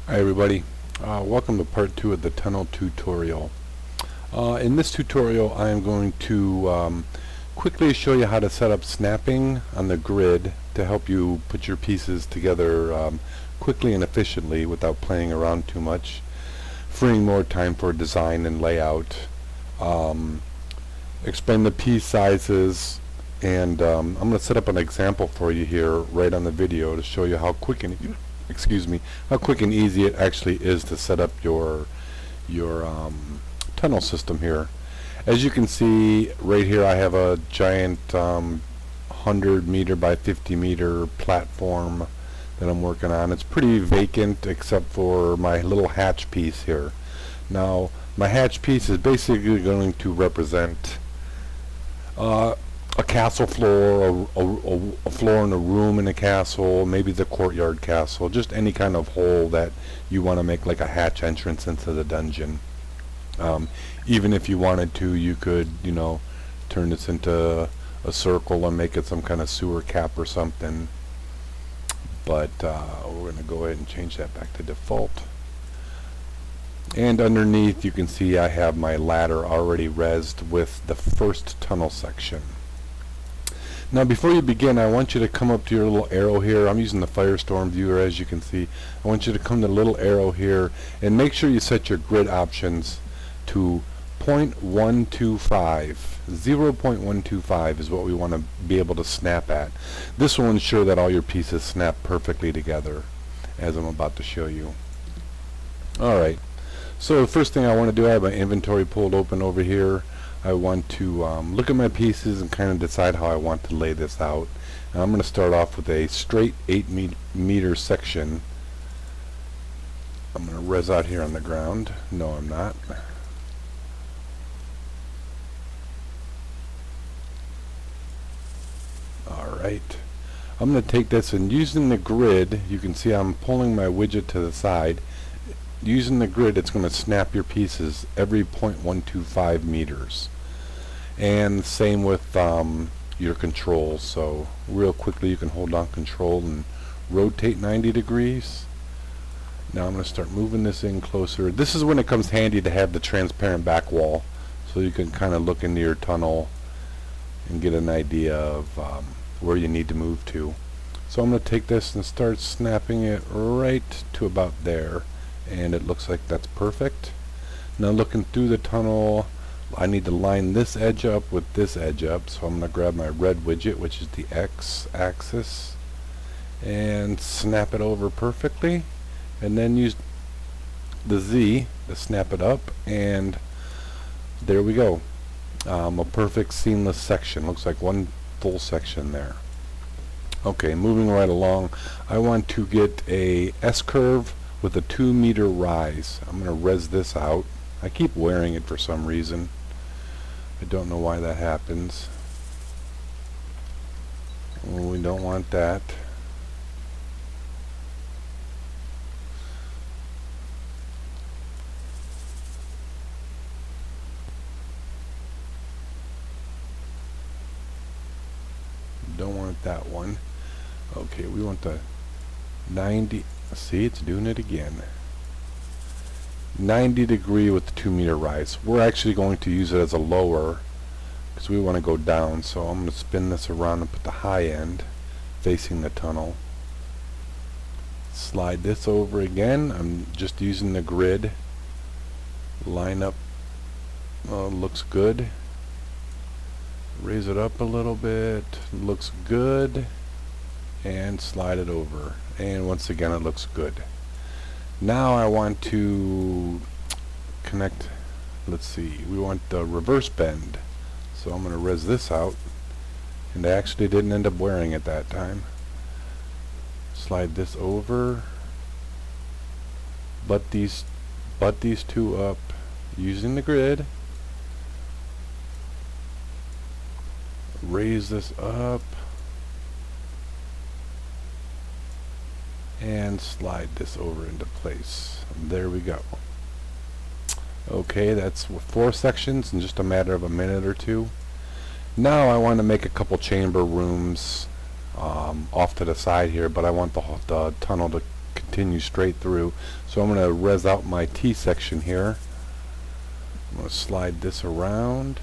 Hi everybody, welcome to part 2 of the tunnel tutorial. In this tutorial I am going to quickly show you how to set up snapping on the grid to help you put your pieces together quickly and efficiently without playing around too much, freeing more time for design and layout. Explain the piece sizes, and I'm going to set up an example for you here right on the video to show you how quick and how quick and easy it actually is to set up your tunnel system here. As you can see right here, I have a giant 100 meter by 50 meter platform that I'm working on. It's pretty vacant except for my little hatch piece here. Now my hatch piece is basically going to represent a castle floor, a floor in a room in a castle, maybe the courtyard castle, just any kind of hole that you want to make like a hatch entrance into the dungeon. Even if you wanted to, you could, turn this into a circle and make it some kind of sewer cap or something. But we're going to go ahead and change that back to default. And underneath you can see I have my ladder already rezzed with the first tunnel section. Now before you begin, I want you to come up to your little arrow here. I'm using the Firestorm viewer, as you can see. I want you to come to the little arrow here and make sure you set your grid options to 0.125. 0.125 is what we want to be able to snap at. This will ensure that all your pieces snap perfectly together, as I'm about to show you. Alright, so the first thing I want to do, I have my inventory pulled open over here. I want to look at my pieces and kind of decide how I want to lay this out. And I'm going to start off with a straight 8 meter section. I'm going to res out here on the ground. No, I'm not. Alright. I'm going to take this, and using the grid, you can see I'm pulling my widget to the side. Using the grid, it's going to snap your pieces every 0.125 meters. And same with your controls. So real quickly you can hold down control and rotate 90 degrees. Now I'm going to start moving this in closer. This is when it comes handy to have the transparent back wall, so you can kind of look into your tunnel and get an idea of where you need to move to. So I'm going to take this and start snapping it right to about there. And it looks like that's perfect. Now looking through the tunnel, I need to line this edge up with this edge up, so I'm going to grab my red widget, which is the X axis, and snap it over perfectly, and then use the Z to snap it up, and there we go. A perfect seamless section. Looks like one full section there. Okay, moving right along, I want to get a S-curve with a 2 meter rise. I'm going to res this out. I keep wearing it for some reason. I don't know why that happens. Well, we don't want that. Don't want that one. Okay, we want the 90. See, it's doing it again. 90 degree with the 2 meter rise. We're actually going to use it as a lower because we want to go down, so I'm going to spin this around and put the high end facing the tunnel. Slide this over again. I'm just using the grid. Line up. Looks good. Raise it up a little bit. Looks good. And slide it over, and once again it looks good. Now I want to connect, let's see, we want the reverse bend, so I'm going to res this out, and I actually didn't end up wearing it that time. Slide this over, butt these two up using the grid, raise this up, and slide this over into place. There we go. Okay, that's 4 sections in just a matter of a minute or two. Now I want to make a couple chamber rooms off to the side here, but I want the tunnel to continue straight through. So I'm going to res out my T section here. I'm going to slide this around,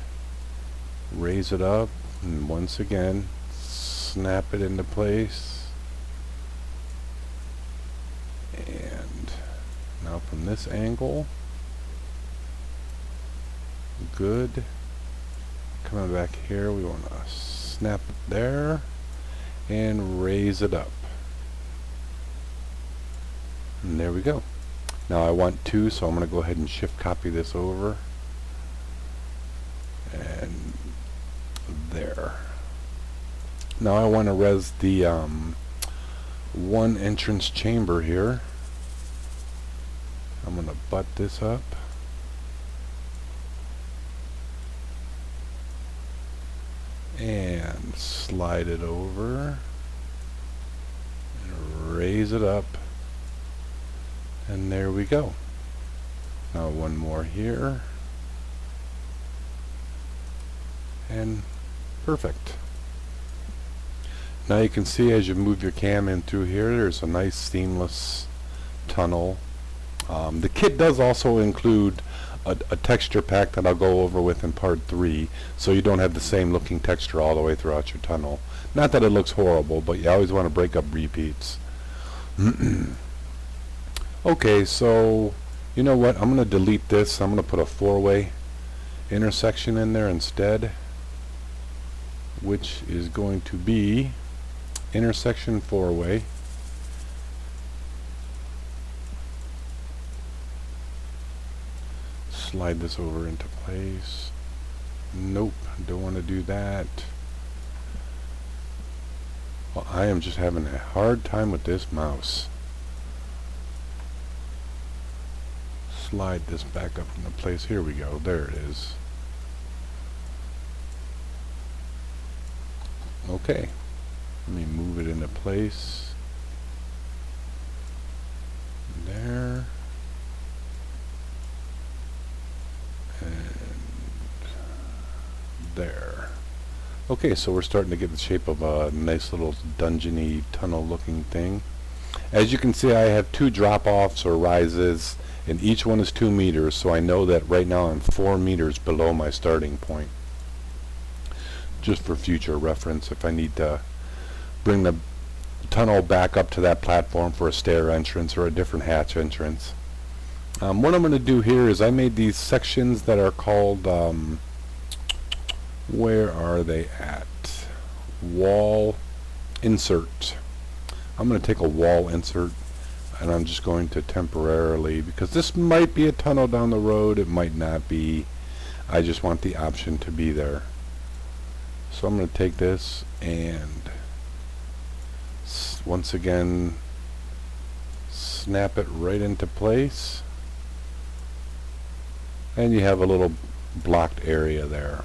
raise it up, and once again snap it into place. And now from this angle, good. Coming back here, we want to snap it there and raise it up. And there we go. Now I want 2, so I'm going to go ahead and shift copy this over. And there. Now I want to res the one entrance chamber here. I'm going to butt this up. And slide it over. And raise it up. And there we go. Now one more here. And perfect. Now you can see as you move your cam in through here, there's a nice seamless tunnel. The kit does also include a texture pack that I'll go over with in part 3, so you don't have the same looking texture all the way throughout your tunnel. Not that it looks horrible, but you always want to break up repeats. Okay, so you know what, I'm going to delete this. I'm going to put a 4-way intersection in there instead, which is going to be intersection 4-way. Slide this over into place. Nope, don't want to do that. Well, I am just having a hard time with this mouse. Slide this back up into place. Here we go. There it is. Okay. Let me move it into place. There. And there. Okay, so we're starting to get the shape of a nice little dungeony tunnel looking thing. As you can see, I have 2 drop-offs or rises, and each one is 2 meters, so I know that right now I'm 4 meters below my starting point. Just for future reference, if I need to bring the tunnel back up to that platform for a stair entrance or a different hatch entrance. What I'm going to do here is I made these sections that are called, where are they at? Wall insert. I'm going to take a wall insert, and I'm just going to temporarily, because this might be a tunnel down the road, it might not be. I just want the option to be there. So I'm going to take this and once again snap it right into place, and you have a little blocked area there.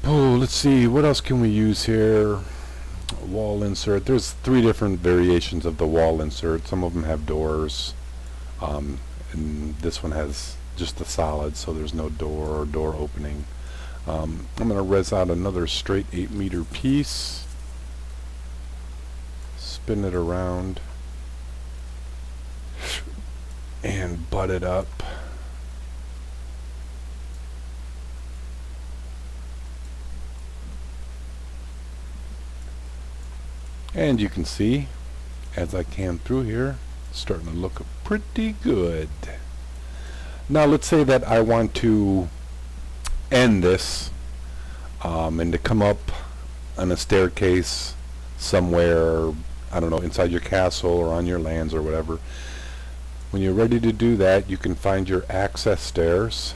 Let's see, what else can we use here? Wall insert. There's 3 different variations of the wall insert. Some of them have doors, and this one has just the solid, so there's no door or door opening. I'm going to res out another straight 8 meter piece, spin it around, and butt it up. And you can see, as I cam through here, it's starting to look pretty good. Now let's say that I want to end this and to come up on a staircase somewhere, I don't know, inside your castle or on your lands or whatever. When you're ready to do that, you can find your access stairs.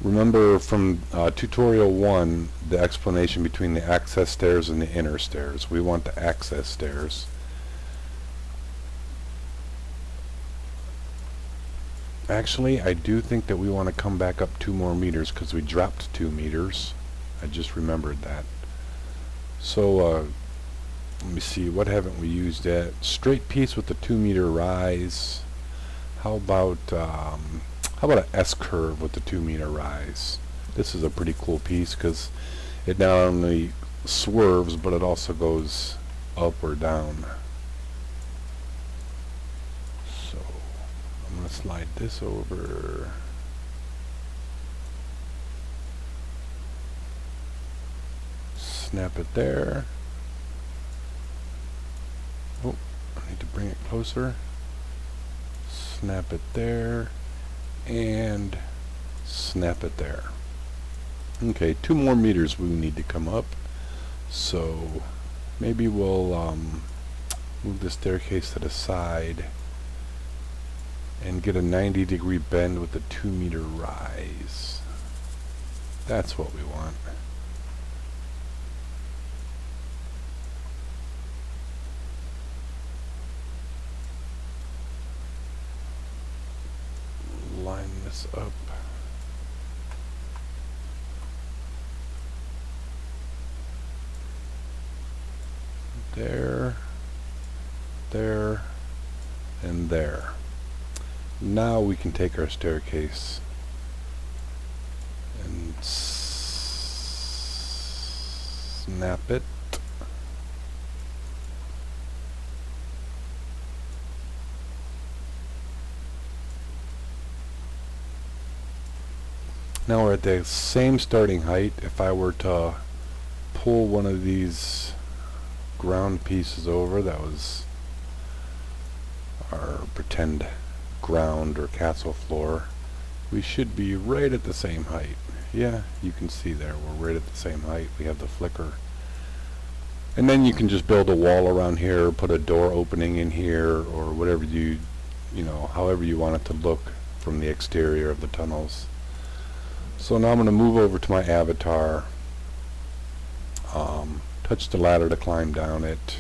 Remember from tutorial 1, the explanation between the access stairs and the inner stairs. We want the access stairs. Actually, I do think that we want to come back up 2 more meters because we dropped 2 meters. I just remembered that. So let me see, what haven't we used yet? Straight piece with the 2 meter rise. How about an S curve with the 2 meter rise? This is a pretty cool piece because it not only swerves but it also goes up or down. So I'm going to slide this over. Snap it there. Oh, I need to bring it closer. Snap it there. And snap it there. Okay, 2 more meters we need to come up. So maybe we'll move the staircase to the side and get a 90-degree bend with a 2-meter rise. That's what we want. Line this up. There, there, and there. Now we can take our staircase and snap it. Now we're at the same starting height. If I were to pull one of these ground pieces over, that was our pretend ground or castle floor, we should be right at the same height. Yeah, you can see there, we're right at the same height. We have the flicker. And then you can just build a wall around here, put a door opening in here, or whatever you know, however you want it to look from the exterior of the tunnels. So now I'm going to move over to my avatar, touch the ladder to climb down it.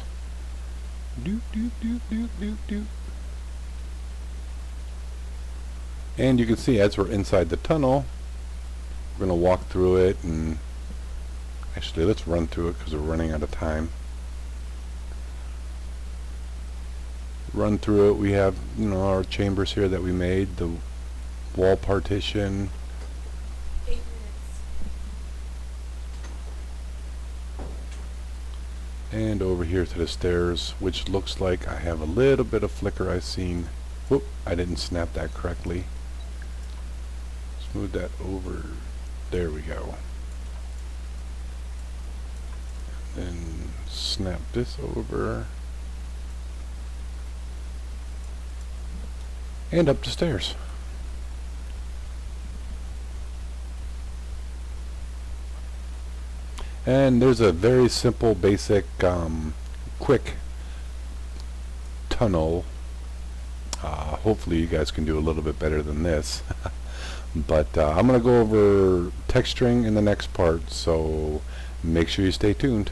Doop, doop, doop, doop, doop, doop. And you can see as we're inside the tunnel, we're going to walk through it, and actually let's run through it because we're running out of time. Run through it. We have, you know, our chambers here that we made, the wall partition. 8 minutes. And over here to the stairs, which looks like I have a little bit of flicker I've seen. Whoop, I didn't snap that correctly. Smooth that over. There we go. Then snap this over. And up the stairs. And there's a very simple, basic, quick tunnel. Hopefully you guys can do a little bit better than this. But I'm going to go over texturing in the next part, so make sure you stay tuned.